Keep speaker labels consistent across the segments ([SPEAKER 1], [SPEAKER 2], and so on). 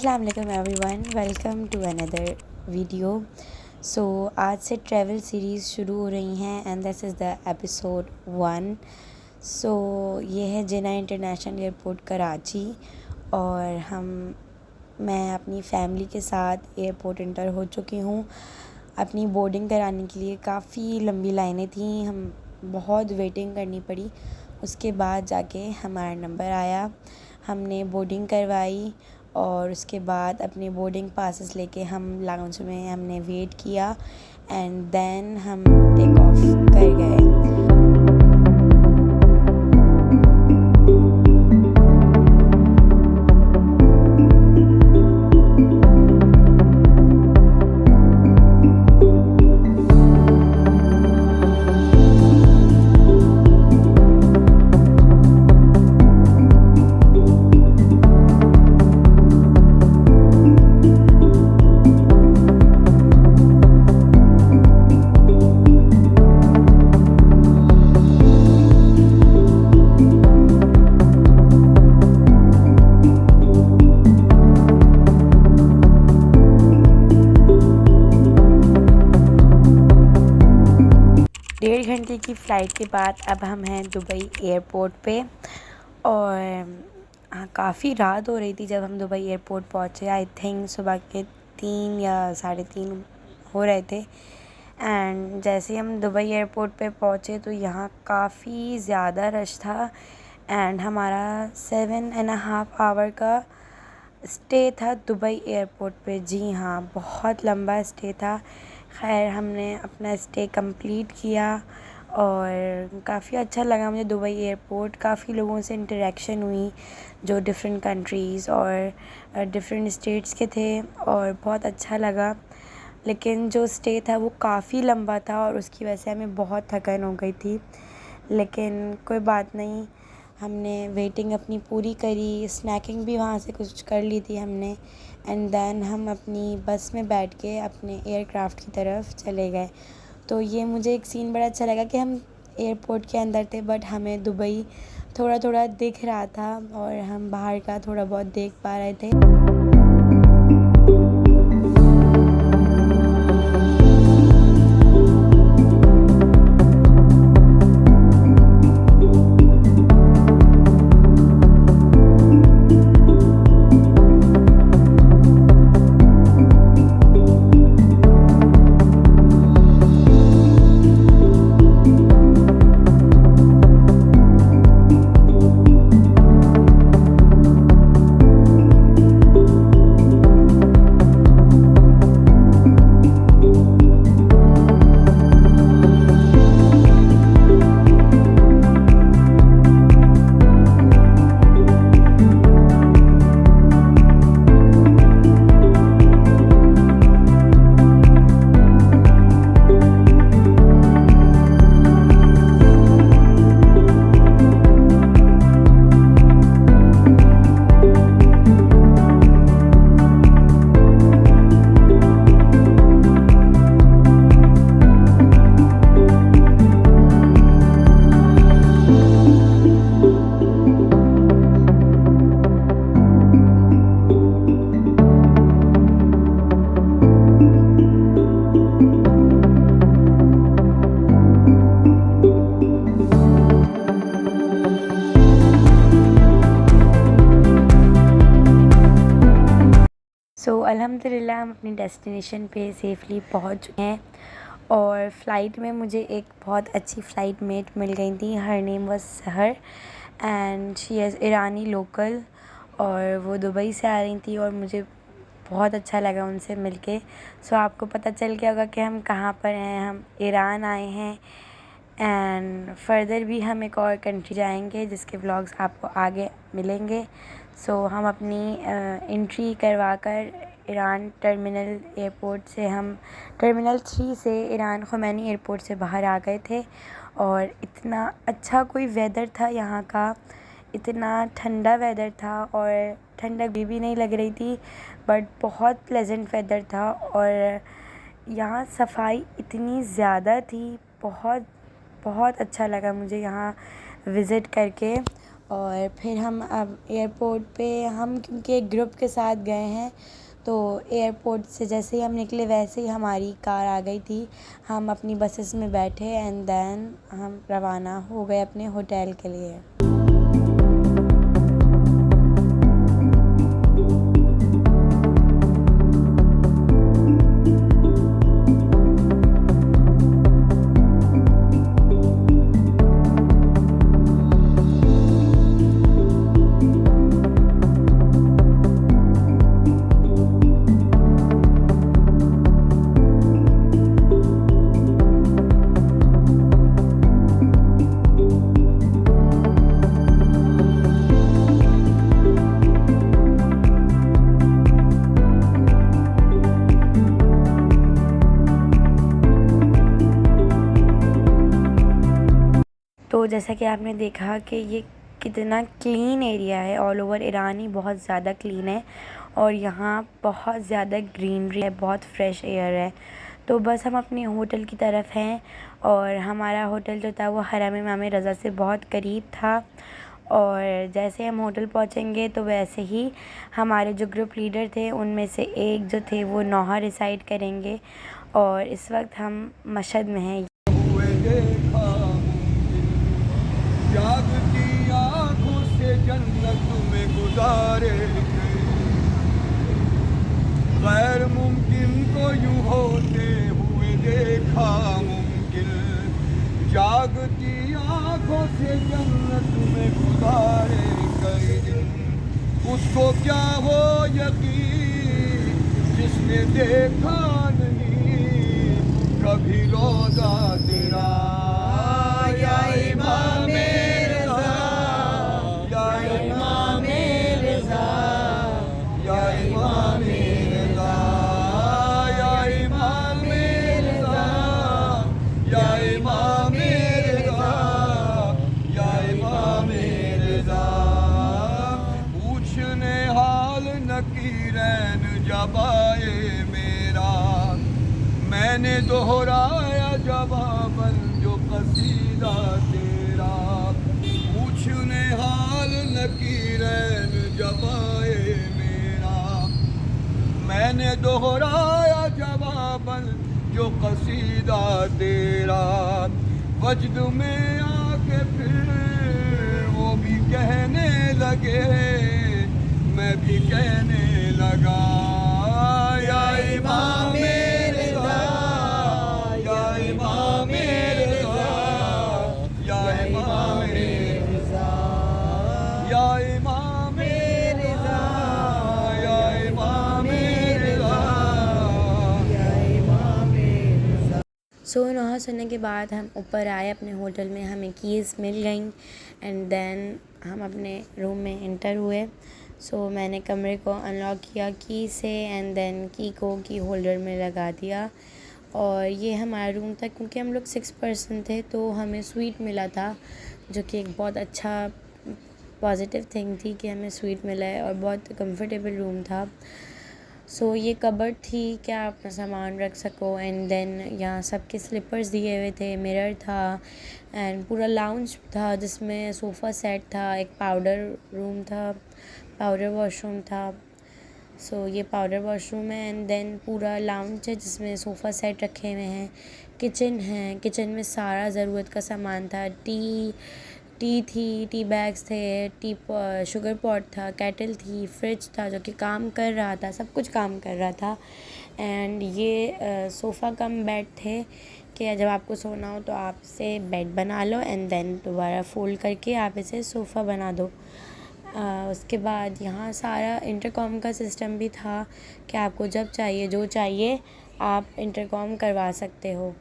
[SPEAKER 1] अस्सलाम वालेकुम everyone, welcome to another video. So आज से ट्रैवल सीरीज़ शुरू हो रही हैं and this is the episode 1। So ये है जिन्ना इंटरनेशनल एयरपोर्ट कराची और मैं अपनी फ़ैमिली के साथ एयरपोर्ट इंटर हो चुकी हूँ। अपनी बोर्डिंग कराने के लिए काफ़ी लंबी लाइनें थी, हम बहुत वेटिंग करनी पड़ी। उसके बाद जाके हमारा नंबर आया, हमने बोर्डिंग करवाई और उसके बाद अपने बोर्डिंग पासेस लेके हम लाउंज में हमने वेट किया एंड देन हम टेक ऑफ कर गए। डेढ़ घंटे की फ़्लाइट के बाद अब हम हैं दुबई एयरपोर्ट पे और काफ़ी रात हो रही थी जब हम दुबई एयरपोर्ट पहुँचे। आई थिंक सुबह के 3 या 3:30 हो रहे थे एंड जैसे हम दुबई एयरपोर्ट पे पहुँचे तो यहाँ काफ़ी ज़्यादा रश था एंड हमारा 7.5 आवर का स्टे था दुबई एयरपोर्ट पे। जी हाँ, बहुत लंबा स्टे था। खैर हमने अपना स्टे कंप्लीट किया और काफ़ी अच्छा लगा मुझे दुबई एयरपोर्ट। काफ़ी लोगों से इंटरेक्शन हुई जो डिफरेंट कंट्रीज़ और डिफरेंट स्टेट्स के थे और बहुत अच्छा लगा। लेकिन जो स्टे था वो काफ़ी लंबा था और उसकी वजह से हमें बहुत थकान हो गई थी, लेकिन कोई बात नहीं, हमने वेटिंग अपनी पूरी करी। स्नैकिंग भी वहाँ से कुछ कर ली थी हमने एंड देन हम अपनी बस में बैठ के अपने एयरक्राफ्ट की तरफ चले गए। तो ये मुझे एक सीन बड़ा अच्छा लगा कि हम एयरपोर्ट के अंदर थे बट हमें दुबई थोड़ा थोड़ा दिख रहा था और हम बाहर का थोड़ा बहुत देख पा रहे थे। अल्हम्दुलिल्लाह हम अपनी डेस्टिनेशन पे सेफ़ली पहुंच चुके हैं और फ़्लाइट में मुझे एक बहुत अच्छी फ़्लाइट मेट मिल गई थी। हर नेम वाज सहर and she is Irani local और वो दुबई से आ रही थी और मुझे बहुत अच्छा लगा उनसे मिलके। सो आपको पता चल गया होगा कि हम कहाँ पर हैं। हम ईरान आए हैं एंड फर्दर भी हम एक और कंट्री जाएंगे जिसके व्लॉग्स आपको आगे मिलेंगे। सो हम अपनी एंट्री करवा कर ईरान टर्मिनल एयरपोर्ट से हम टर्मिनल 3 से ईरान ख़ुमैनी एयरपोर्ट से बाहर आ गए थे और इतना अच्छा कोई वेदर था यहाँ का, इतना ठंडा वेदर था और ठंडक भी नहीं लग रही थी बट बहुत प्लेजेंट वेदर था और यहाँ सफाई इतनी ज़्यादा थी। बहुत बहुत अच्छा लगा मुझे यहाँ विज़िट करके और फिर हम अब एयरपोर्ट पे हम क्योंकि एक ग्रुप के साथ गए हैं, तो एयरपोर्ट से जैसे ही हम निकले वैसे ही हमारी कार आ गई थी। हम अपनी बसेस में बैठे एंड देन हम रवाना हो गए अपने होटल के लिए। तो जैसा कि आपने देखा कि ये कितना क्लीन एरिया है, ऑल ओवर ईरान ही बहुत ज़्यादा क्लीन है और यहाँ बहुत ज़्यादा ग्रीनरी है, बहुत फ्रेश एयर है। तो बस हम अपने होटल की तरफ हैं और हमारा होटल जो था वो हरम इमाम रज़ा से बहुत करीब था। और जैसे हम होटल पहुँचेंगे तो वैसे ही हमारे जो ग्रुप लीडर थे उनमें से एक जो थे वो नौहा रिसाइड करेंगे और इस वक्त हम मशहद में हैं।
[SPEAKER 2] जागती आँखों से जन्नत में गुजारे गैर मुमकिन को यूं होते हुए देखा मुमकिन। जागती आँखों से जन्नत में गुजारे कई दिन, उसको क्या वो यकीन जिसने देखा नहीं कभी रोज़ा तेरा। या इमाम रज़ा, या इमाम रज़ा, या इमाम रज़ा, या इमाम रज़ा, या इमाम रज़ा, या इमाम रज़ा। पूछने हाल नकीरैन जब आए मेरा, मैंने दोहराया जवाबन जो कसीदा तेरा। पूछने हाल नकीरैन जब आए मेरा, मैंने दोहराया जवाबन जो कसीदा तेरा। वजद में आके फिर वो भी कहने लगे, मैं भी कहने लगा। या इमाम रज़ा, या इमाम रज़ा, या इमाम रज़ा, या इमाम रज़ा, या इमाम रज़ा, या इमाम रज़ा।
[SPEAKER 1] सो नहा सुनने के बाद हम ऊपर आए अपने होटल में, हमें कीज़ मिल गई एंड देन हम अपने रूम में एंटर हुए। सो मैंने कमरे को अनलॉक किया की से एंड देन की को की होल्डर में लगा दिया और ये हमारा रूम था। क्योंकि हम लोग 6 पर्सन थे तो हमें स्वीट मिला था, जो कि एक बहुत अच्छा पॉजिटिव थिंग थी कि हमें स्वीट मिला है और बहुत कंफर्टेबल रूम था। सो ये कबर्ड थी कि आप अपना सामान रख सको एंड देन यहाँ सबके स्लीपर्स दिए हुए थे, मिरर था एंड पूरा लाउंज था जिसमें सोफ़ा सेट था, एक पाउडर रूम था, पाउडर वॉशरूम था। सो ये पाउडर वॉशरूम है एंड देन पूरा लाउंज है जिसमें सोफ़ा सेट रखे हुए हैं। किचन है, किचन में सारा ज़रूरत का सामान था। टी थी, टी बैग्स थे, शुगर पॉट था, केटल थी, फ्रिज था जो कि काम कर रहा था, सब कुछ काम कर रहा था। एंड ये सोफ़ा कम बेड थे कि जब आपको सोना हो तो आप इसे बेड बना लो एंड देन दोबारा फ़ोल्ड करके आप इसे सोफ़ा बना दो। उसके बाद यहाँ सारा इंटरकॉम का सिस्टम भी था कि आपको जब चाहिए जो चाहिए आप इंटरकॉम करवा सकते हो।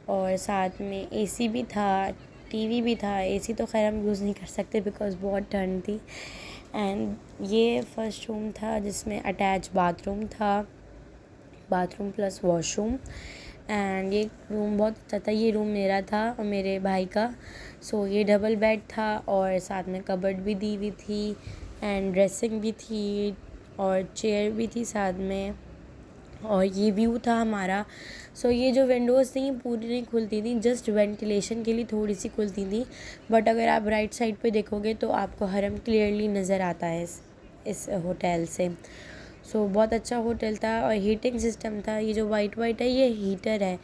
[SPEAKER 1] और साथ में एसी भी था, टीवी भी था। एसी तो खैर हम यूज़ नहीं कर सकते बिकॉज़ बहुत ठंड थी। एंड ये फर्स्ट रूम था जिसमें अटैच बाथरूम था, बाथरूम प्लस वॉशरूम। एंड ये रूम बहुत अच्छा था। ये रूम मेरा था और मेरे भाई का। सो ये डबल बेड था और साथ में कबर्ड भी दी हुई थी एंड ड्रेसिंग भी थी और चेयर भी थी साथ में। और ये व्यू था हमारा। सो ये जो विंडोज़ थी पूरी नहीं खुलती थी, जस्ट वेंटिलेशन के लिए थोड़ी सी खुलती थी। बट अगर आप राइट साइड पे देखोगे तो आपको हरम क्लियरली नज़र आता है इस होटल से। सो बहुत अच्छा होटल था और हीटिंग सिस्टम था। ये जो वाइट वाइट है ये हीटर है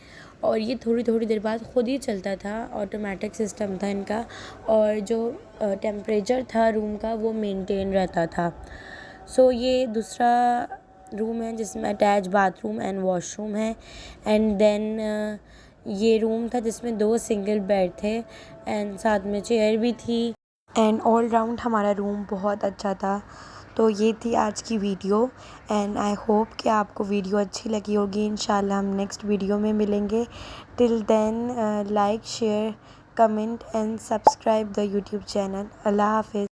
[SPEAKER 1] और ये थोड़ी थोड़ी देर बाद ख़ुद ही चलता था, ऑटोमेटिक सिस्टम था इनका। और जो टेम्परेचर था रूम का वो मेंटेन रहता था। सो ये दूसरा रूम है जिसमें अटैच बाथरूम एंड वॉशरूम है। एंड देन ये रूम था जिसमें 2 सिंगल बेड थे एंड साथ में चेयर भी थी। एंड ऑल राउंड हमारा रूम बहुत अच्छा था। तो ये थी आज की वीडियो एंड आई होप कि आपको वीडियो अच्छी लगी होगी। इंशाल्लाह हम नेक्स्ट वीडियो में मिलेंगे। Till then like share comment and subscribe the YouTube channel. अल्लाह हाफिज़।